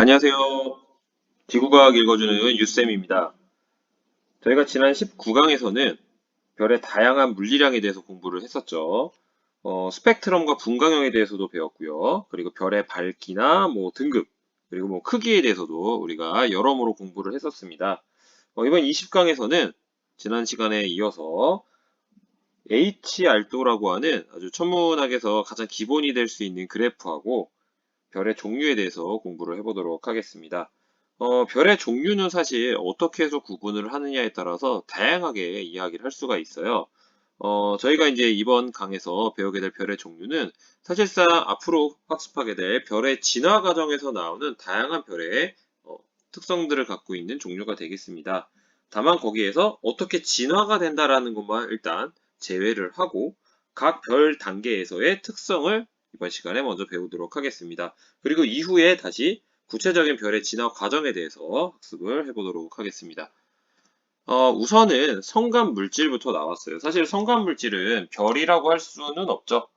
안녕하세요. 지구과학 읽어주는 유쌤입니다. 저희가 지난 19강에서는 별의 다양한 물리량에 대해서 공부를 했었죠. 스펙트럼과 분광형에 대해서도 배웠고요. 그리고 별의 밝기나 등급, 그리고 크기에 대해서도 우리가 여러모로 공부를 했었습니다. 이번 20강에서는 지난 시간에 이어서 HR도라고 하는 아주 천문학에서 가장 기본이 될 수 있는 그래프하고 별의 종류에 대해서 공부를 해보도록 하겠습니다. 별의 종류는 사실 어떻게 해서 구분을 하느냐에 따라서 다양하게 이야기를 할 수가 있어요. 저희가 이제 이번 강에서 배우게 될 별의 종류는 사실상 앞으로 학습하게 될 별의 진화 과정에서 나오는 다양한 별의 특성들을 갖고 있는 종류가 되겠습니다. 다만 거기에서 어떻게 진화가 된다라는 것만 일단 제외를 하고 각 별 단계에서의 특성을 이번 시간에 먼저 배우도록 하겠습니다. 그리고 이후에 다시 구체적인 별의 진화 과정에 대해서 학습을 해보도록 하겠습니다. 우선은 성간 물질부터 나왔어요. 사실 성간 물질은 별이라고 할 수는 없죠.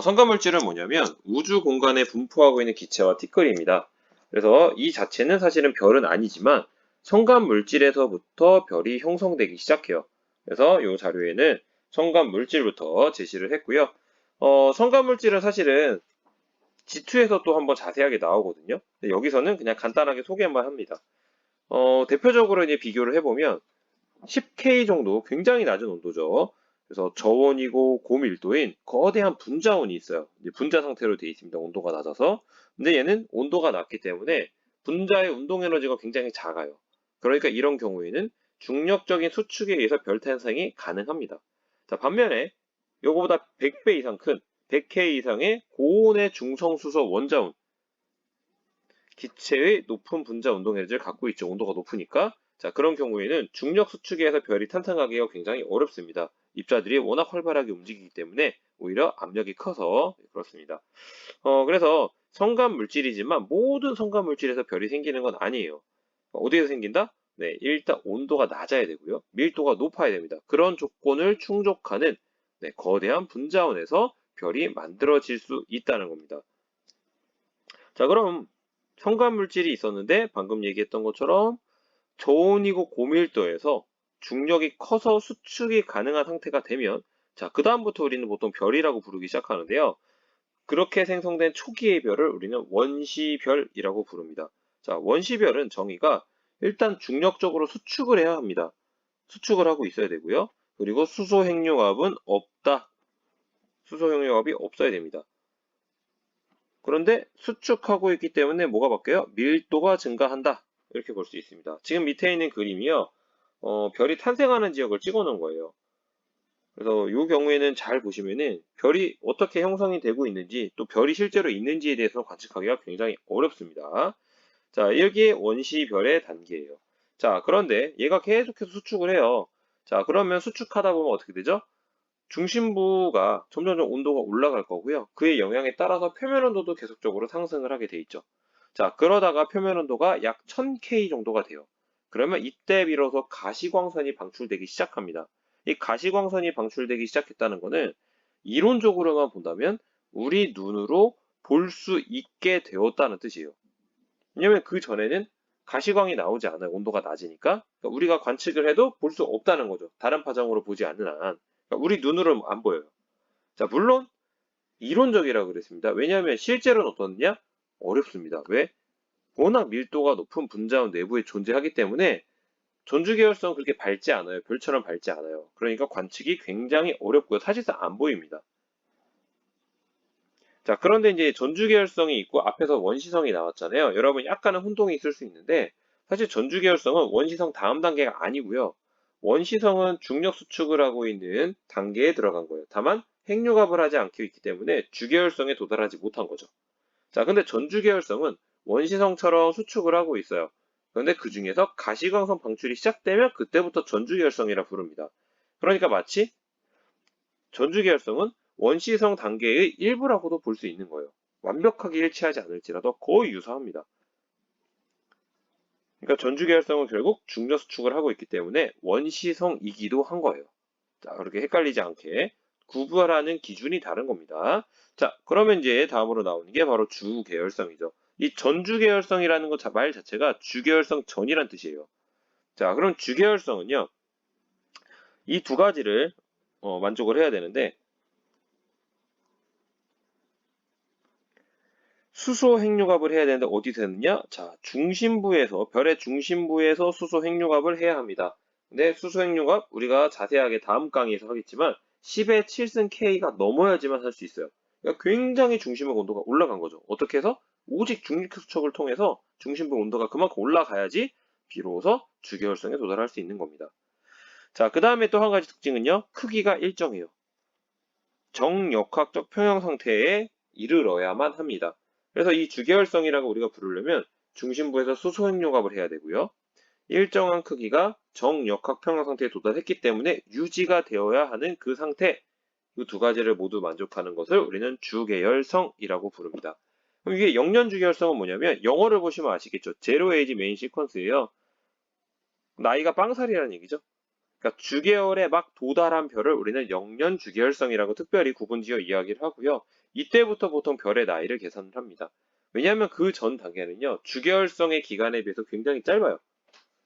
성간 물질은 뭐냐면 우주 공간에 분포하고 있는 기체와 티끌입니다. 그래서 이 자체는 사실은 별은 아니지만 성간 물질에서부터 별이 형성되기 시작해요. 그래서 이 자료에는 성간 물질부터 제시를 했고요. 성간 물질은 사실은 G2에서 또 한번 자세하게 나오거든요. 근데 여기서는 그냥 간단하게 소개만 합니다. 대표적으로 이제 비교를 해보면 10K 정도 굉장히 낮은 온도죠. 그래서 저온이고 고밀도인 거대한 분자원이 있어요. 이제 분자 상태로 되어 있습니다. 온도가 낮아서. 근데 얘는 온도가 낮기 때문에 분자의 운동 에너지가 굉장히 작아요. 그러니까 이런 경우에는 중력적인 수축에 의해서 별 탄생이 가능합니다. 자, 반면에 요거보다 100배 이상 큰 100K 이상의 고온의 중성수소 원자온 기체의 높은 분자 운동 에너지를 갖고 있죠. 온도가 높으니까. 자, 그런 경우에는 중력 수축에 의해서 별이 탄생하기가 굉장히 어렵습니다. 입자들이 워낙 활발하게 움직이기 때문에 오히려 압력이 커서 그렇습니다. 그래서 성간 물질이지만 모든 성간 물질에서 별이 생기는 건 아니에요. 어디에서 생긴다? 네, 일단 온도가 낮아야 되고요. 밀도가 높아야 됩니다. 그런 조건을 충족하는 거대한 분자원에서 별이 만들어질 수 있다는 겁니다. 자, 그럼 성간 물질이 있었는데 방금 얘기했던 것처럼 저온이고 고밀도에서 중력이 커서 수축이 가능한 상태가 되면 자, 그 다음부터 우리는 보통 별이라고 부르기 시작하는데요. 그렇게 생성된 초기의 별을 우리는 원시별이라고 부릅니다. 자, 원시별은 정의가 일단 중력적으로 수축을 해야 합니다. 수축을 하고 있어야 되고요. 그리고 수소 핵융합은 없다. 수소 핵융합이 없어야 됩니다. 그런데 수축하고 있기 때문에 뭐가 바뀌어요? 밀도가 증가한다. 이렇게 볼 수 있습니다. 지금 밑에 있는 그림이요. 별이 탄생하는 지역을 찍어 놓은 거예요. 그래서 이 경우에는 잘 보시면은 별이 어떻게 형성이 되고 있는지 또 별이 실제로 있는지에 대해서 관측하기가 굉장히 어렵습니다. 자, 여기에 원시별의 단계예요. 자, 그런데 얘가 계속해서 수축을 해요. 자, 그러면 수축하다 보면 어떻게 되죠? 중심부가 점점점 온도가 올라갈 거고요. 그의 영향에 따라서 표면 온도도 계속적으로 상승을 하게 돼 있죠. 자, 그러다가 표면 온도가 약 1000K 정도가 돼요. 그러면 이때 비로소 가시광선이 방출되기 시작합니다. 이 가시광선이 방출되기 시작했다는 것은 이론적으로만 본다면 우리 눈으로 볼 수 있게 되었다는 뜻이에요. 왜냐면 그 전에는 가시광이 나오지 않아요. 온도가 낮으니까. 그러니까 우리가 관측을 해도 볼 수 없다는 거죠. 다른 파장으로 보지 않는 한. 그러니까 우리 눈으로는 안 보여요. 자, 물론 이론적이라고 그랬습니다. 왜냐하면 실제로는 어떻냐? 어렵습니다. 왜? 워낙 밀도가 높은 분자원 내부에 존재하기 때문에 전주계열성 그렇게 밝지 않아요. 별처럼 밝지 않아요. 그러니까 관측이 굉장히 어렵고요. 사실상 안 보입니다. 자, 그런데 이제 전주계열성이 있고 앞에서 원시성이 나왔잖아요. 여러분 약간은 혼동이 있을 수 있는데 사실 전주계열성은 원시성 다음 단계가 아니고요. 원시성은 중력 수축을 하고 있는 단계에 들어간 거예요. 다만 핵융합을 하지 않고 있기 때문에 주계열성에 도달하지 못한 거죠. 자, 근데 전주계열성은 원시성처럼 수축을 하고 있어요. 그런데 그 중에서 가시광선 방출이 시작되면 그때부터 전주계열성이라 부릅니다. 그러니까 마치 전주계열성은 원시성 단계의 일부라고도 볼 수 있는 거예요. 완벽하게 일치하지 않을지라도 거의 유사합니다. 그러니까 전주계열성은 결국 중력 수축을 하고 있기 때문에 원시성이기도 한 거예요. 자, 그렇게 헷갈리지 않게 구분하는 기준이 다른 겁니다. 자, 그러면 이제 다음으로 나오는 게 바로 주계열성이죠. 이 전주계열성이라는 말 자체가 주계열성 전이란 뜻이에요. 자, 그럼 주계열성은요, 이 두 가지를 만족을 해야 되는데, 수소 핵융합을 해야 되는데 어디서 했느냐? 자, 별의 중심부에서 수소 핵융합을 해야 합니다. 근데 수소 핵융합 우리가 자세하게 다음 강의에서 하겠지만 10의 7승 K가 넘어야지만 할 수 있어요. 그러니까 굉장히 중심의 온도가 올라간 거죠. 어떻게 해서? 오직 중립수척을 통해서 중심부 온도가 그만큼 올라가야지 비로소 주계열성에 도달할 수 있는 겁니다. 자, 그 다음에 또 한 가지 특징은요. 크기가 일정해요. 정역학적 평형 상태에 이르러야만 합니다. 그래서 이 주계열성이라고 우리가 부르려면 중심부에서 수소 핵융합을 해야 되고요. 일정한 크기가 정역학 평형 상태에 도달했기 때문에 유지가 되어야 하는 그 상태, 이 두 가지를 모두 만족하는 것을 우리는 주계열성이라고 부릅니다. 그럼 이게 영년 주계열성은 뭐냐면 영어를 보시면 아시겠죠? 제로 에이지 메인 시퀀스예요. 나이가 빵살이라는 얘기죠. 그러니까 주계열에 막 도달한 별을 우리는 영년 주계열성이라고 특별히 구분지어 이야기를 하고요. 이때부터 보통 별의 나이를 계산을 합니다. 왜냐하면 그 전 단계는요. 주계열성의 기간에 비해서 굉장히 짧아요.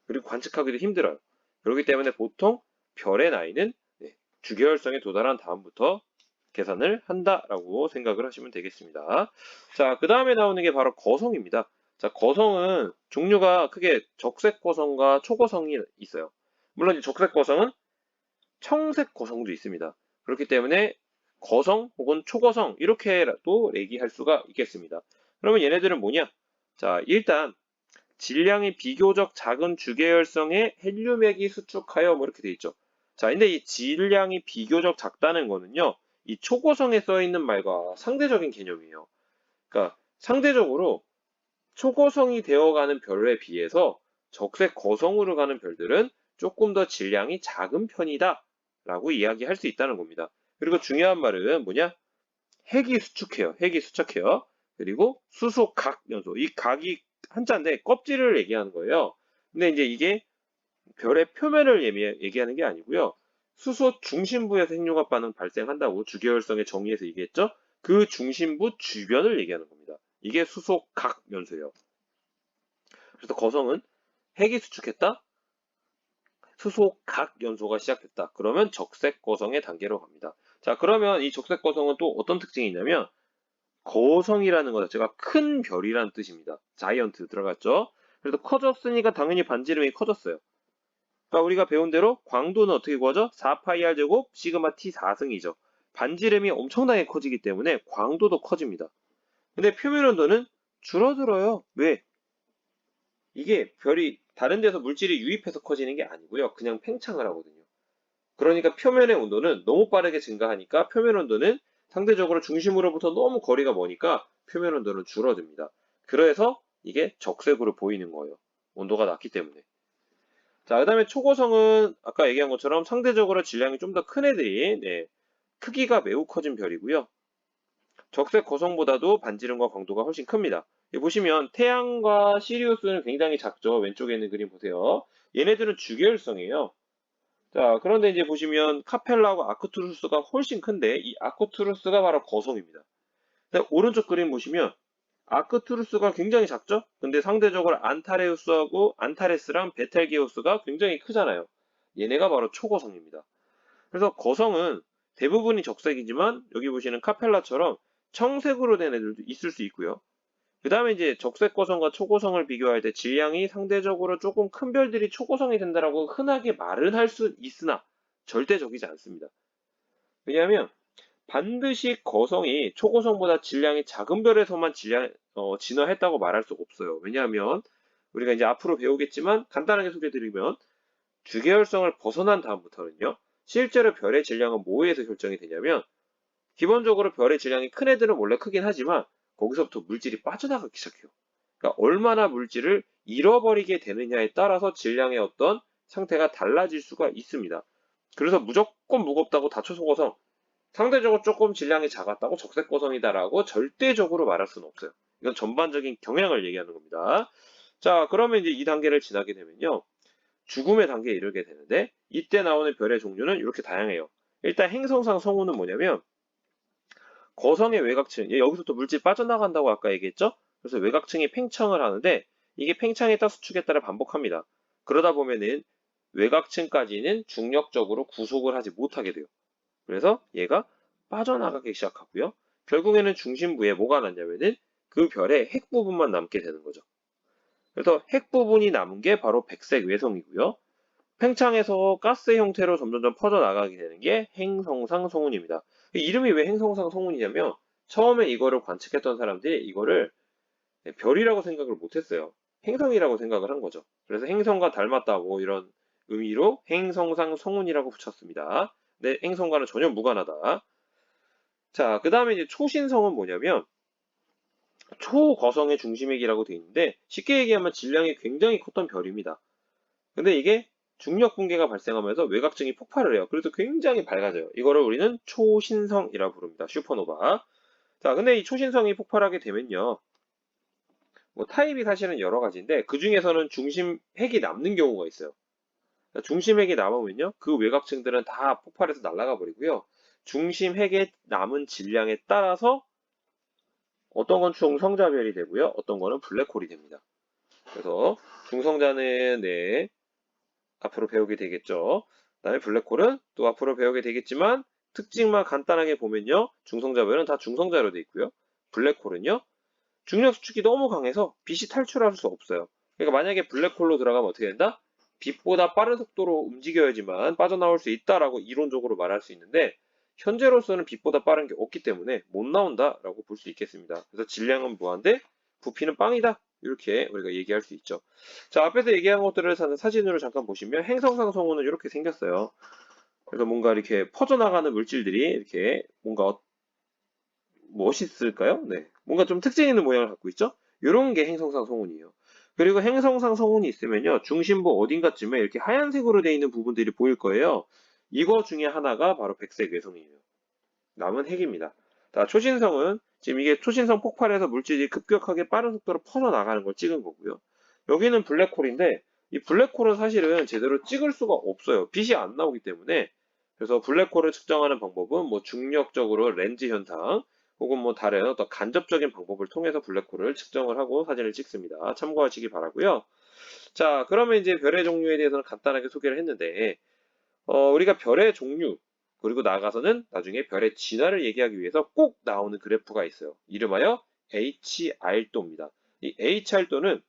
그리고 관측하기도 힘들어요. 그렇기 때문에 보통 별의 나이는 주계열성에 도달한 다음부터 계산을 한다라고 생각을 하시면 되겠습니다. 자, 그 다음에 나오는 게 바로 거성입니다. 자, 거성은 종류가 크게 적색 거성과 초거성이 있어요. 물론 이 적색 거성은 청색 거성도 있습니다. 그렇기 때문에 거성 혹은 초거성 이렇게라도 얘기할 수가 있겠습니다. 그러면 얘네들은 뭐냐? 자, 일단 질량이 비교적 작은 주계열성의 헬륨액이 수축하여 뭐 이렇게 돼 있죠. 자, 근데 이 질량이 비교적 작다는 거는요. 이 초고성에 써 있는 말과 상대적인 개념이에요. 그러니까 상대적으로 초고성이 되어가는 별에 비해서 적색 거성으로 가는 별들은 조금 더 질량이 작은 편이다 라고 이야기할 수 있다는 겁니다. 그리고 중요한 말은 뭐냐? 핵이 수축해요. 핵이 수척해요. 그리고 수소 각 연소. 이 각이 한자인데 껍질을 얘기하는 거예요. 근데 이제 이게 별의 표면을 얘기하는 게 아니고요. 수소 중심부에서 핵융합 반응 발생한다고 주계열성의 정의에서 얘기했죠. 그 중심부 주변을 얘기하는 겁니다. 이게 수소 각 연소예요. 그래서 거성은 핵이 수축했다. 수소 각 연소가 시작됐다. 그러면 적색 거성의 단계로 갑니다. 자, 그러면 이 적색 거성은 또 어떤 특징이 있냐면 거성이라는 것 자체가 큰 별이라는 뜻입니다. 자이언트 들어갔죠? 그래서 커졌으니까 당연히 반지름이 커졌어요. 그러니까 우리가 배운 대로 광도는 어떻게 구하죠? 4파이 제곱 시그마 t 4승이죠. 반지름이 엄청나게 커지기 때문에 광도도 커집니다. 근데 표면 온도는 줄어들어요. 왜? 이게 별이 다른 데서 물질이 유입해서 커지는 게 아니고요. 그냥 팽창을 하거든요. 그러니까 표면의 온도는 너무 빠르게 증가하니까 표면 온도는 상대적으로 중심으로부터 너무 거리가 머니까 표면 온도는 줄어듭니다. 그래서 이게 적색으로 보이는 거예요. 온도가 낮기 때문에. 자, 그 다음에 초고성은 아까 얘기한 것처럼 상대적으로 질량이 좀 더 큰 애들이 크기가 매우 커진 별이고요. 적색 거성보다도 반지름과 광도가 훨씬 큽니다. 여기 보시면 태양과 시리우스는 굉장히 작죠. 왼쪽에 있는 그림 보세요. 얘네들은 주계열성이에요. 자, 그런데 이제 보시면 카펠라하고 아크투루스가 훨씬 큰데 이 아크투루스가 바로 거성입니다. 오른쪽 그림 보시면 아크투루스가 굉장히 작죠? 근데 상대적으로 안타레스랑 베텔게우스가 굉장히 크잖아요. 얘네가 바로 초거성입니다. 그래서 거성은 대부분이 적색이지만 여기 보시는 카펠라처럼 청색으로 된 애들도 있을 수 있고요. 그 다음에 이제 적색 거성과 초고성을 비교할 때 질량이 상대적으로 조금 큰 별들이 초고성이 된다라고 흔하게 말은 할 수 있으나 절대적이지 않습니다. 왜냐하면 반드시 거성이 초고성보다 질량이 작은 별에서만 진화했다고 말할 수 없어요. 왜냐하면 우리가 이제 앞으로 배우겠지만 간단하게 소개해드리면 주계열성을 벗어난 다음부터는요. 실제로 별의 질량은 뭐에서 결정이 되냐면 기본적으로 별의 질량이 큰 애들은 원래 크긴 하지만 거기서부터 물질이 빠져나가기 시작해요. 그러니까 얼마나 물질을 잃어버리게 되느냐에 따라서 질량의 어떤 상태가 달라질 수가 있습니다. 그래서 무조건 무겁다고 다초소거성, 상대적으로 조금 질량이 작았다고 적색거성이다라고 절대적으로 말할 수는 없어요. 이건 전반적인 경향을 얘기하는 겁니다. 자, 그러면 이제 이 단계를 지나게 되면요. 죽음의 단계에 이르게 되는데 이때 나오는 별의 종류는 이렇게 다양해요. 일단 행성상 성우는 뭐냐면 거성의 외곽층, 여기서부터 물질 빠져나간다고 아까 얘기했죠? 그래서 외곽층이 팽창을 하는데 이게 팽창했다 수축에 따라 반복합니다. 그러다 보면은 외곽층까지는 중력적으로 구속을 하지 못하게 돼요. 그래서 얘가 빠져나가기 시작하고요. 결국에는 중심부에 뭐가 남냐면은 그 별의 핵 부분만 남게 되는 거죠. 그래서 핵 부분이 남은 게 바로 백색 외성이고요. 팽창해서 가스 형태로 점점점 퍼져나가게 되는 게 행성상 성운입니다. 이름이 왜 행성상 성운이냐면 처음에 이거를 관측했던 사람들이 이거를 별이라고 생각을 못했어요. 행성이라고 생각을 한 거죠. 그래서 행성과 닮았다고 이런 의미로 행성상 성운이라고 붙였습니다. 네, 행성과는 전혀 무관하다. 자, 그 다음에 이제 초신성은 뭐냐면 초거성의 중심핵이라고 되어 있는데 쉽게 얘기하면 질량이 굉장히 컸던 별입니다. 근데 이게 중력 붕괴가 발생하면서 외곽층이 폭발을 해요. 그래서 굉장히 밝아져요. 이거를 우리는 초신성이라고 부릅니다. 슈퍼노바. 자, 근데 이 초신성이 폭발하게 되면요. 뭐 타입이 사실은 여러 가지인데 그 중에서는 중심 핵이 남는 경우가 있어요. 중심 핵이 남으면요. 그 외곽층들은 다 폭발해서 날아가 버리고요. 중심 핵의 남은 질량에 따라서 어떤 건 중성자별이 되고요. 어떤 거는 블랙홀이 됩니다. 그래서 중성자는 네, 앞으로 배우게 되겠죠. 그다음에 블랙홀은 또 앞으로 배우게 되겠지만 특징만 간단하게 보면요. 중성자별은 다 중성자로 되어 있고요. 블랙홀은요. 중력 수축이 너무 강해서 빛이 탈출할 수 없어요. 그러니까 만약에 블랙홀로 들어가면 어떻게 된다? 빛보다 빠른 속도로 움직여야지만 빠져나올 수 있다라고 이론적으로 말할 수 있는데 현재로서는 빛보다 빠른 게 없기 때문에 못 나온다라고 볼 수 있겠습니다. 그래서 질량은 무한대, 부피는 빵이다. 이렇게 우리가 얘기할 수 있죠. 자, 앞에서 얘기한 것들을 사진으로 잠깐 보시면 행성상 성운은 이렇게 생겼어요. 그래서 뭔가 이렇게 퍼져나가는 물질들이 이렇게 뭔가 멋있을까요? 네. 뭔가 좀 특징 있는 모양을 갖고 있죠? 이런 게 행성상 성운이에요. 그리고 행성상 성운이 있으면요. 중심부 어딘가쯤에 이렇게 하얀색으로 되어 있는 부분들이 보일 거예요. 이거 중에 하나가 바로 백색 외성이에요. 남은 핵입니다. 자, 초신성은 지금 이게 초신성 폭발해서 물질이 급격하게 빠른 속도로 퍼져나가는 걸 찍은 거고요. 여기는 블랙홀인데 이 블랙홀은 사실은 제대로 찍을 수가 없어요. 빛이 안 나오기 때문에. 그래서 블랙홀을 측정하는 방법은 뭐 중력적으로 렌즈 현상 혹은 뭐 다른 어떤 간접적인 방법을 통해서 블랙홀을 측정을 하고 사진을 찍습니다. 참고하시기 바라고요. 자, 그러면 이제 별의 종류에 대해서는 간단하게 소개를 했는데 우리가 별의 종류 그리고 나가서는 나중에 별의 진화를 얘기하기 위해서 꼭 나오는 그래프가 있어요. 이름하여 HR도입니다. 이 HR도는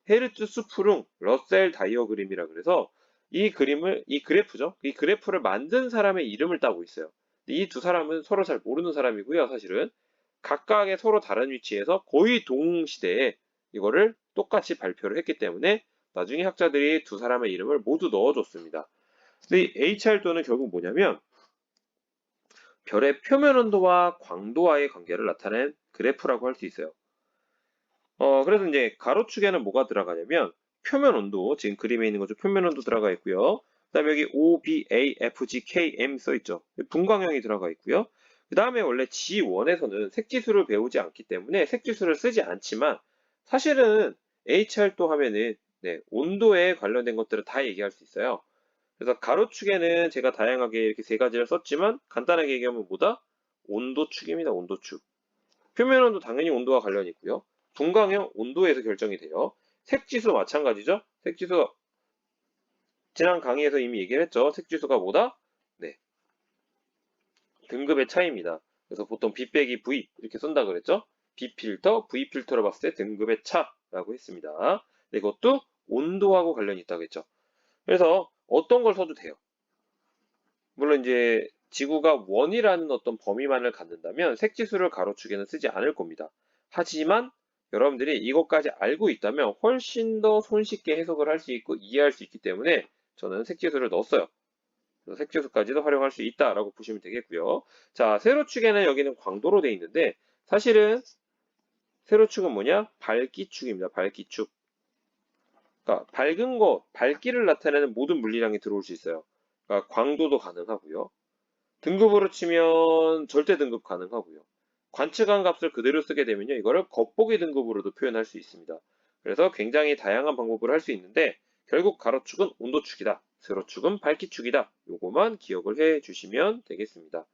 헤르츠 수프룽 러셀 다이어그램이라 그래서 이 그래프죠. 이 그래프를 만든 사람의 이름을 따고 있어요. 이 두 사람은 서로 잘 모르는 사람이고요. 사실은 각각의 서로 다른 위치에서 거의 동시대에 이거를 똑같이 발표를 했기 때문에 나중에 학자들이 두 사람의 이름을 모두 넣어줬습니다. 근데 이 HR도는 결국 뭐냐면 별의 표면 온도와 광도와의 관계를 나타낸 그래프라고 할 수 있어요. 그래서 이제 가로축에는 뭐가 들어가냐면 표면 온도, 지금 그림에 있는 거죠. 표면 온도 들어가 있고요. 그다음에 여기 O, B, A, F, G, K, M 써 있죠. 분광형이 들어가 있고요. 그다음에 원래 G1에서는 색지수를 배우지 않기 때문에 색지수를 쓰지 않지만 사실은 HR도 하면은 네, 온도에 관련된 것들을 다 얘기할 수 있어요. 그래서 가로축에는 제가 다양하게 이렇게 세 가지를 썼지만 간단하게 얘기하면 뭐다? 온도축입니다. 온도축. 표면 온도 당연히 온도와 관련이 있고요. 분광형 온도에서 결정이 돼요. 색지수 마찬가지죠. 색지수 지난 강의에서 이미 얘기를 했죠. 색지수가 뭐다? 네, 등급의 차이입니다. 그래서 보통 B 빼기 V 이렇게 쓴다 그랬죠. B 필터, V 필터로 봤을 때 등급의 차라고 했습니다. 네, 이것도 온도하고 관련이 있다고 했죠. 그래서 어떤 걸 써도 돼요. 물론 이제 지구가 원이라는 어떤 범위만을 갖는다면 색지수를 가로축에는 쓰지 않을 겁니다. 하지만 여러분들이 이것까지 알고 있다면 훨씬 더 손쉽게 해석을 할 수 있고 이해할 수 있기 때문에 저는 색지수를 넣었어요. 그래서 색지수까지도 활용할 수 있다라고 보시면 되겠고요. 자, 세로축에는 여기는 광도로 되어 있는데 사실은 세로축은 뭐냐? 밝기축입니다. 밝기축. 그러니까 밝은 거, 밝기를 나타내는 모든 물리량이 들어올 수 있어요. 그러니까 광도도 가능하고요. 등급으로 치면 절대 등급 가능하고요. 관측한 값을 그대로 쓰게 되면요. 이거를 겉보기 등급으로도 표현할 수 있습니다. 그래서 굉장히 다양한 방법으로 할 수 있는데 결국 가로축은 온도축이다. 세로축은 밝기축이다. 요거만 기억을 해 주시면 되겠습니다.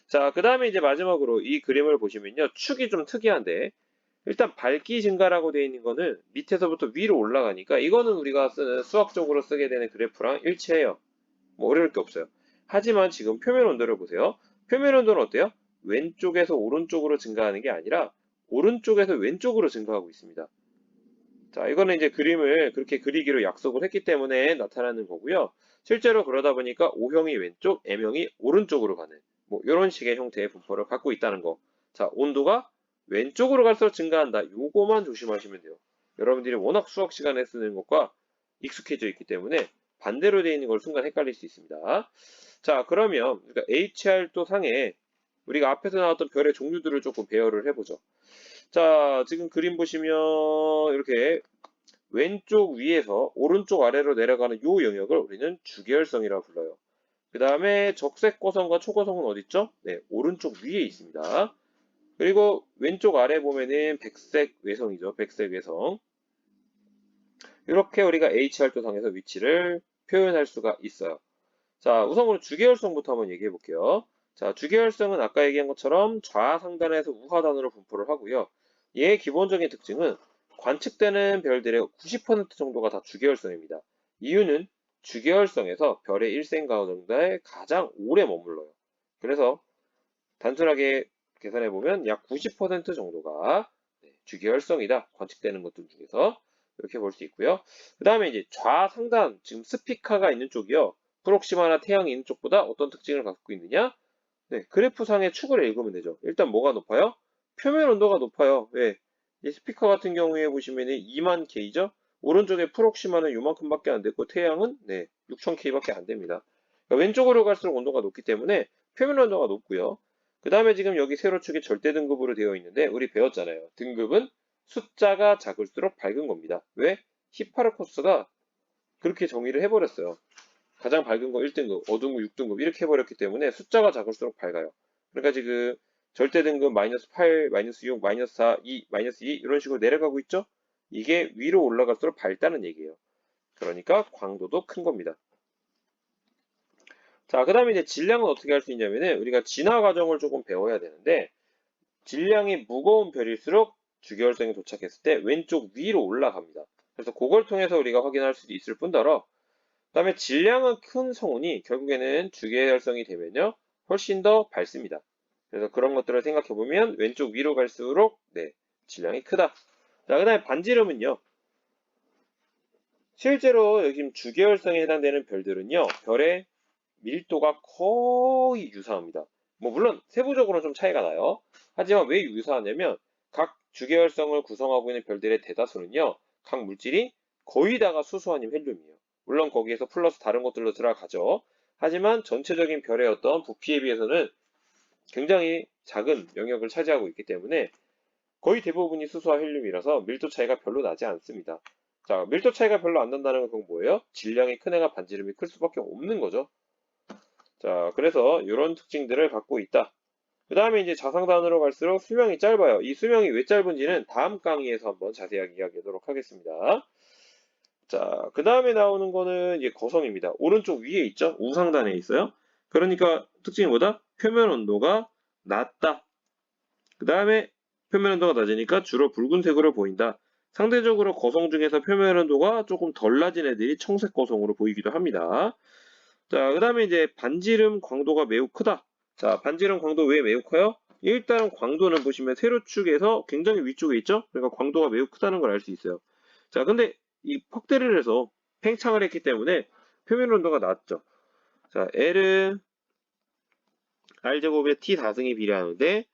자, 그 다음에 이제 마지막으로 이 그림을 보시면요. 축이 좀 특이한데 일단 밝기 증가라고 되어 있는 거는 밑에서부터 위로 올라가니까 이거는 우리가 쓰는 수학적으로 쓰게 되는 그래프랑 일치해요. 뭐 어려울 게 없어요. 하지만 지금 표면 온도를 보세요. 표면 온도는 어때요? 왼쪽에서 오른쪽으로 증가하는 게 아니라 오른쪽에서 왼쪽으로 증가하고 있습니다. 자, 이거는 이제 그림을 그렇게 그리기로 약속을 했기 때문에 나타나는 거고요. 실제로 그러다 보니까 O형이 왼쪽, M형이 오른쪽으로 가는 뭐 이런 식의 형태의 분포를 갖고 있다는 거. 자, 온도가 왼쪽으로 갈수록 증가한다. 요거만 조심하시면 돼요. 여러분들이 워낙 수학 시간에 쓰는 것과 익숙해져 있기 때문에 반대로 되어 있는 걸 순간 헷갈릴 수 있습니다. 자, 그러면 그러니까 HR도 상에 우리가 앞에서 나왔던 별의 종류들을 조금 배열을 해보죠. 자, 지금 그림 보시면 이렇게 왼쪽 위에서 오른쪽 아래로 내려가는 요 영역을 우리는 주계열성이라고 불러요. 그 다음에 적색 고성과 초고성은 어디 있죠? 네, 오른쪽 위에 있습니다. 그리고 왼쪽 아래 보면은 백색 외성이죠. 백색 외성. 이렇게 우리가 HR도상에서 위치를 표현할 수가 있어요. 자, 우선으로 주계열성부터 한번 얘기해 볼게요. 자, 주계열성은 아까 얘기한 것처럼 좌상단에서 우하단으로 분포를 하고요. 얘의 기본적인 특징은 관측되는 별들의 90% 정도가 다 주계열성입니다. 이유는 주계열성에서 별의 일생 가운데 가장 오래 머물러요. 그래서 단순하게 계산해 보면 약 90% 정도가 주계열성이다. 관측되는 것들 중에서 이렇게 볼 수 있고요. 그 다음에 이제 좌상단, 지금 스피카가 있는 쪽이요. 프록시마나 태양이 있는 쪽보다 어떤 특징을 갖고 있느냐? 네, 그래프상의 축을 읽으면 되죠. 일단 뭐가 높아요? 표면 온도가 높아요. 왜? 이 스피커 같은 경우에 보시면 2만 K죠? 오른쪽에 프록시마는 요만큼밖에 안 되고 태양은 6천 K밖에 안 됩니다. 그러니까 왼쪽으로 갈수록 온도가 높기 때문에 표면 온도가 높고요. 그 다음에 지금 여기 세로축이 절대 등급으로 되어 있는데 우리 배웠잖아요. 등급은 숫자가 작을수록 밝은 겁니다. 왜? 히파르코스가 그렇게 정의를 해버렸어요. 가장 밝은 거 1등급, 어두운 거 6등급 이렇게 해버렸기 때문에 숫자가 작을수록 밝아요. 그러니까 지금 절대 등급 마이너스 8, 마이너스 6, 마이너스 4, 2, 마이너스 2 이런 식으로 내려가고 있죠? 이게 위로 올라갈수록 밝다는 얘기예요. 그러니까 광도도 큰 겁니다. 자, 그 다음에 이제 질량은 어떻게 할 수 있냐면은 우리가 진화 과정을 조금 배워야 되는데 질량이 무거운 별일수록 주계열성에 도착했을 때 왼쪽 위로 올라갑니다. 그래서 그걸 통해서 우리가 확인할 수 있을 뿐더러 그 다음에 질량은 큰 성운이 결국에는 주계열성이 되면요 훨씬 더 밝습니다. 그래서 그런 것들을 생각해 보면 왼쪽 위로 갈수록 질량이 크다. 자, 그 다음에 반지름은요. 실제로 여기 주계열성에 해당되는 별들은요 별의 밀도가 거의 유사합니다. 뭐 물론 세부적으로는 좀 차이가 나요. 하지만 왜 유사하냐면 각 주계열성을 구성하고 있는 별들의 대다수는요 각 물질이 거의 다가 수소 아니면 헬륨이에요. 물론 거기에서 플러스 다른 것들로 들어가죠. 하지만 전체적인 별의 어떤 부피에 비해서는 굉장히 작은 영역을 차지하고 있기 때문에 거의 대부분이 수소와 헬륨이라서 밀도 차이가 별로 나지 않습니다. 자, 밀도 차이가 별로 안 난다는 건 그건 뭐예요? 질량이 큰 애가 반지름이 클 수밖에 없는 거죠. 자, 그래서 이런 특징들을 갖고 있다. 그 다음에 이제 자상단으로 갈수록 수명이 짧아요. 이 수명이 왜 짧은지는 다음 강의에서 한번 자세하게 이야기하도록 하겠습니다. 자, 그 다음에 나오는 거는 이제 거성입니다. 오른쪽 위에 있죠? 우상단에 있어요. 그러니까 특징이 뭐다? 표면 온도가 낮다. 그 다음에 표면 온도가 낮으니까 주로 붉은색으로 보인다. 상대적으로 거성 중에서 표면 온도가 조금 덜 낮은 애들이 청색 거성으로 보이기도 합니다. 자, 그 다음에 이제 반지름 광도가 매우 크다. 자, 반지름 광도 왜 매우 커요? 일단 광도는 보시면 세로축에서 굉장히 위쪽에 있죠? 그러니까 광도가 매우 크다는 걸 알 수 있어요. 자, 근데 이 퍽대를 해서 팽창을 했기 때문에 표면 온도가 낮죠. 자, L은 R제곱에 T 4승이 비례하는데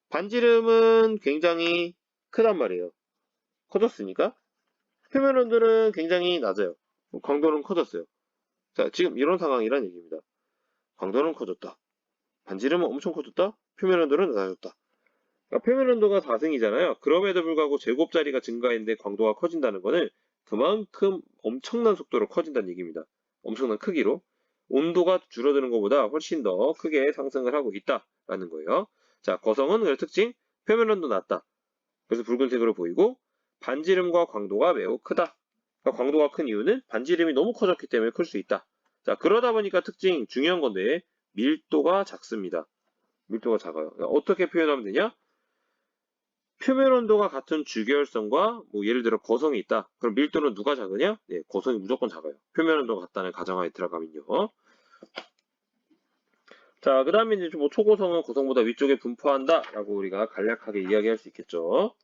반지름은 굉장히 크단 말이에요. 커졌으니까 표면 온도는 굉장히 낮아요. 광도는 커졌어요. 자, 지금 이런 상황이란 얘기입니다. 광도는 커졌다. 반지름은 엄청 커졌다. 표면 온도는 낮아졌다. 그러니까 표면 온도가 4승이잖아요. 그럼에도 불구하고 제곱자리가 증가했는데 광도가 커진다는 거는 그만큼 엄청난 속도로 커진다는 얘기입니다. 엄청난 크기로. 온도가 줄어드는 것보다 훨씬 더 크게 상승을 하고 있다라는 거예요. 자, 거성은 그 특징, 표면 온도 낮다. 그래서 붉은색으로 보이고 반지름과 광도가 매우 크다. 그러니까 광도가 큰 이유는 반지름이 너무 커졌기 때문에 클 수 있다. 자, 그러다 보니까 특징 중요한 건데 밀도가 작습니다. 밀도가 작아요. 그러니까 어떻게 표현하면 되냐? 표면 온도가 같은 주계열성과 뭐 예를 들어 고성이 있다. 그럼 밀도는 누가 작으냐? 네, 고성이 무조건 작아요. 표면 온도가 같다는 가정하에 들어가면요. 자, 그 다음에 이제 뭐 초고성은 고성보다 위쪽에 분포한다라고 우리가 간략하게 이야기할 수 있겠죠.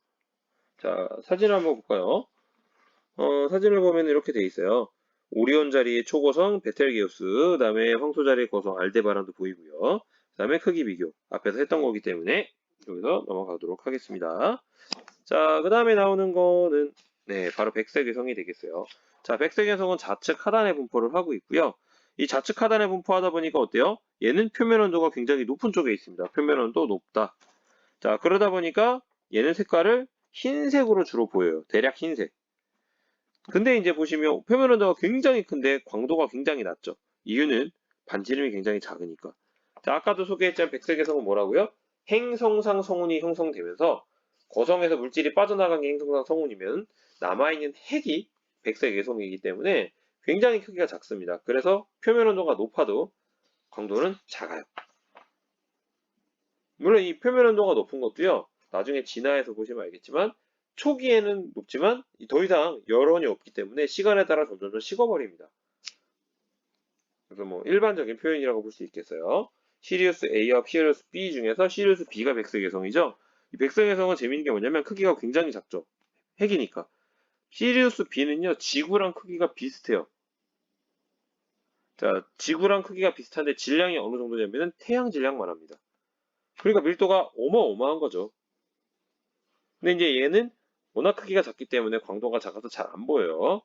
자, 사진을 한번 볼까요? 사진을 보면 이렇게 돼 있어요. 오리온 자리의 초고성 베텔게우스, 그 다음에 황소 자리의 고성 알데바란도 보이고요. 그 다음에 크기 비교, 앞에서 했던 거기 때문에 여기서 넘어가도록 하겠습니다. 자, 그 다음에 나오는 거는 네, 바로 백색외성이 되겠어요. 자, 백색외성은 좌측 하단에 분포를 하고 있고요. 이 좌측 하단에 분포하다 보니까 어때요? 얘는 표면 온도가 굉장히 높은 쪽에 있습니다. 표면 온도 높다. 자, 그러다 보니까 얘는 색깔을 흰색으로 주로 보여요. 대략 흰색. 근데 이제 보시면 표면 온도가 굉장히 큰데 광도가 굉장히 낮죠. 이유는 반지름이 굉장히 작으니까. 자, 아까도 소개했지만 백색외성은 뭐라고요? 행성상 성운이 형성되면서 고성에서 물질이 빠져나간 게 행성상 성운이면 남아있는 핵이 백색외성이기 때문에 굉장히 크기가 작습니다. 그래서 표면 온도가 높아도 광도는 작아요. 물론 이 표면 온도가 높은 것도요. 나중에 진화해서 보시면 알겠지만 초기에는 높지만 더 이상 열원이 없기 때문에 시간에 따라 점점 식어버립니다. 그래서 뭐 일반적인 표현이라고 볼 수 있겠어요. 시리우스 A와 시리우스 B 중에서 시리우스 B가 백색외성이죠. 이 백색외성은 재밌는 게 뭐냐면 크기가 굉장히 작죠. 핵이니까. 시리우스 B는요, 지구랑 크기가 비슷해요. 자, 지구랑 크기가 비슷한데 질량이 어느 정도냐면은 태양 질량만 합니다. 그러니까 밀도가 어마어마한 거죠. 근데 이제 얘는 워낙 크기가 작기 때문에 광도가 작아서 잘 안 보여요.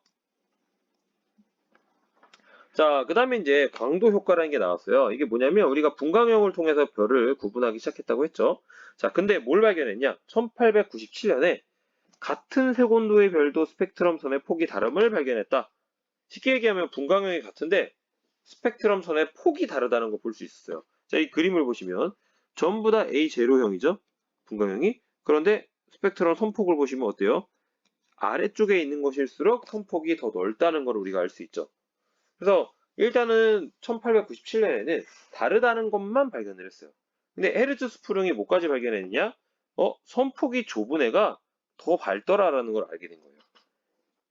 자, 그 다음에 이제 광도 효과라는 게 나왔어요. 이게 뭐냐면 우리가 분광형을 통해서 별을 구분하기 시작했다고 했죠. 자, 근데 뭘 발견했냐? 1897년에 같은 색온도의 별도 스펙트럼 선의 폭이 다름을 발견했다. 쉽게 얘기하면 분광형이 같은데 스펙트럼 선의 폭이 다르다는 거 볼 수 있었어요. 자, 이 그림을 보시면 전부 다 A0형이죠. 분광형이. 그런데 스펙트럼 선폭을 보시면 어때요? 아래쪽에 있는 것일수록 선폭이 더 넓다는 걸 우리가 알 수 있죠. 그래서 일단은 1897년에는 다르다는 것만 발견을 했어요. 근데 헤르츠 스프링이 뭐까지 발견했냐? 선폭이 좁은 애가 더 밝더라라는 걸 알게 된 거예요.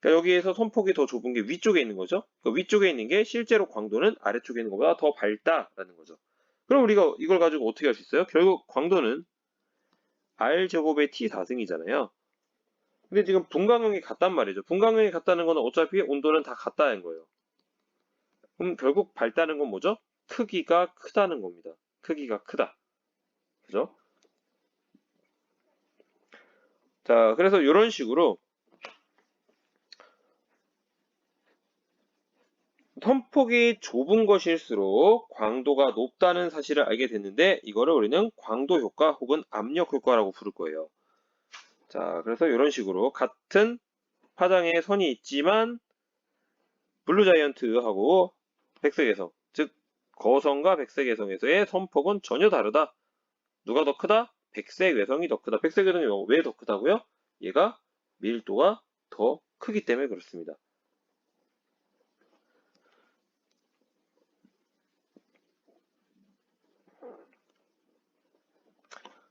그러니까 여기에서 선폭이 더 좁은 게 위쪽에 있는 거죠. 그 위쪽에 있는 게 실제로 광도는 아래쪽에 있는 것보다 더 밝다라는 거죠. 그럼 우리가 이걸 가지고 어떻게 할 수 있어요? 결국 광도는 R제곱의 T4승이잖아요. 근데 지금 분광형이 같단 말이죠. 분광형이 같다는 건 어차피 온도는 다 같다는 거예요. 그럼 결국 밝다는 건 뭐죠? 크기가 크다는 겁니다. 크기가 크다. 그죠? 자, 그래서 이런 식으로 선폭이 좁은 것일수록 광도가 높다는 사실을 알게 됐는데 이거를 우리는 광도 효과 혹은 압력 효과라고 부를 거예요. 자, 그래서 이런 식으로 같은 파장의 선이 있지만 블루자이언트하고 백색외성, 즉 거성과 백색외성에서의 선폭은 전혀 다르다. 누가 더 크다? 백색외성이 더 크다. 백색외성이 왜 더 크다고요? 얘가 밀도가 더 크기 때문에 그렇습니다.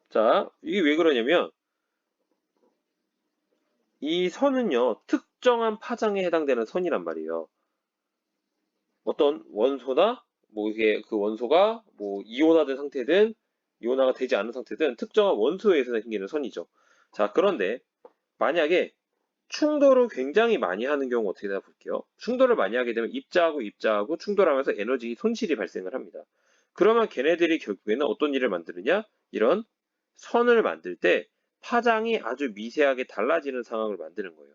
자, 이게 왜 그러냐면 이 선은요, 특정한 파장에 해당되는 선이란 말이에요. 어떤 원소나 뭐 이게 그 원소가 뭐 이온화된 상태든 이온화가 되지 않은 상태든 특정한 원소에 의해서 생기는 선이죠. 자, 그런데 만약에 충돌을 굉장히 많이 하는 경우 어떻게 되나 볼게요. 충돌을 많이 하게 되면 입자하고 입자하고 충돌하면서 에너지 손실이 발생을 합니다. 그러면 걔네들이 결국에는 어떤 일을 만드느냐? 이런 선을 만들 때 파장이 아주 미세하게 달라지는 상황을 만드는 거예요.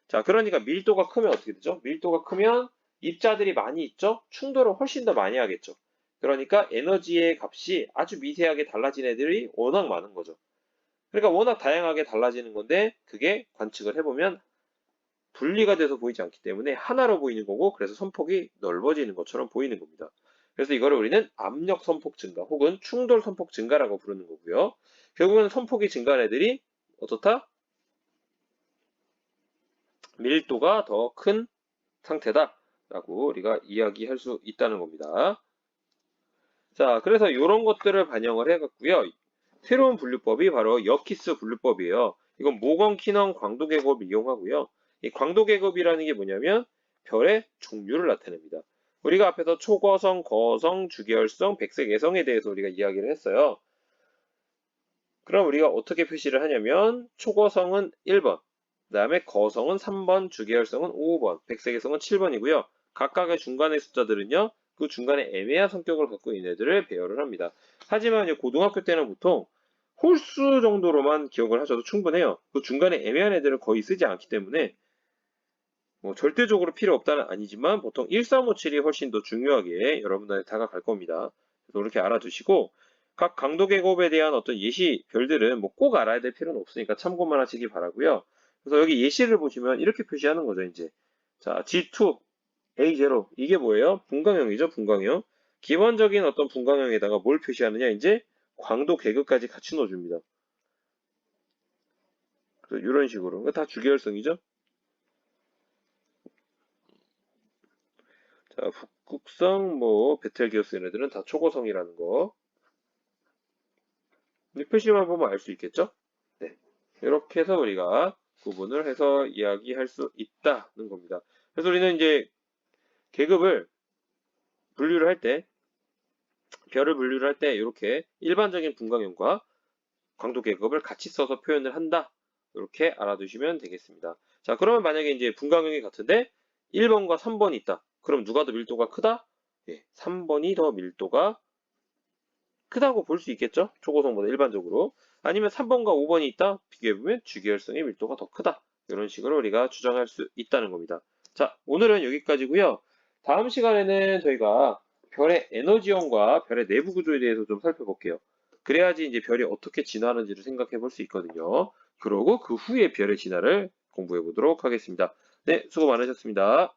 자, 그러니까 밀도가 크면 어떻게 되죠? 밀도가 크면 입자들이 많이 있죠? 충돌을 훨씬 더 많이 하겠죠. 그러니까 에너지의 값이 아주 미세하게 달라진 애들이 워낙 많은 거죠. 그러니까 워낙 다양하게 달라지는 건데 그게 관측을 해보면 분리가 돼서 보이지 않기 때문에 하나로 보이는 거고 그래서 선폭이 넓어지는 것처럼 보이는 겁니다. 그래서 이거를 우리는 압력 선폭 증가 혹은 충돌 선폭 증가라고 부르는 거고요. 결국은 선폭이 증가한 애들이 어떻다? 밀도가 더 큰 상태다 라고 우리가 이야기할 수 있다는 겁니다. 자, 그래서 이런 것들을 반영을 해갖고요. 새로운 분류법이 바로 여키스 분류법이에요. 이건 모건 키넌 광도 계급을 이용하고요. 이 광도 계급이라는 게 뭐냐면 별의 종류를 나타냅니다. 우리가 앞에서 초거성, 거성, 주계열성, 백색외성에 대해서 우리가 이야기를 했어요. 그럼 우리가 어떻게 표시를 하냐면 초거성은 1번, 그 다음에 거성은 3번, 주계열성은 5번, 백색외성은 7번이고요. 각각의 중간의 숫자들은요, 그 중간에 애매한 성격을 갖고 있는 애들을 배열을 합니다. 하지만 고등학교 때는 보통 홀수 정도로만 기억을 하셔도 충분해요. 그 중간에 애매한 애들을 거의 쓰지 않기 때문에 뭐 절대적으로 필요 없다는 아니지만 보통 1357이 훨씬 더 중요하게 여러분들한테 다가갈 겁니다. 그래서 이렇게 알아두시고 각 강도 계급에 대한 어떤 예시 별들은 뭐 꼭 알아야 될 필요는 없으니까 참고만 하시기 바라고요. 그래서 여기 예시를 보시면 이렇게 표시하는 거죠, 이제. 자, G2, A0 이게 뭐예요? 분광형이죠, 분광형. 기본적인 어떤 분광형에다가 뭘 표시하느냐, 이제 광도 계급까지 같이 넣어줍니다. 그래서 이런 식으로 다 주계열성이죠. 자, 북극성, 뭐 베텔기우스 얘네들은 다 초고성이라는 거. 이 표시만 보면 알 수 있겠죠? 네. 이렇게 해서 우리가 구분을 해서 이야기할 수 있다는 겁니다. 그래서 우리는 이제 계급을 분류를 할 때, 별을 분류를 할 때 이렇게 일반적인 분광형과 광도 계급을 같이 써서 표현을 한다. 이렇게 알아두시면 되겠습니다. 자, 그러면 만약에 이제 분광형이 같은데 1번과 3번이 있다. 그럼 누가 더 밀도가 크다? 예, 3번이 더 밀도가 크다고 볼 수 있겠죠? 초고성보다 일반적으로. 아니면 3번과 5번이 있다? 비교해보면 주계열성의 밀도가 더 크다. 이런 식으로 우리가 추정할 수 있다는 겁니다. 자, 오늘은 여기까지고요. 다음 시간에는 저희가 별의 에너지원과 별의 내부 구조에 대해서 좀 살펴볼게요. 그래야지 이제 별이 어떻게 진화하는지를 생각해 볼 수 있거든요. 그러고 그 후에 별의 진화를 공부해 보도록 하겠습니다. 네, 수고 많으셨습니다.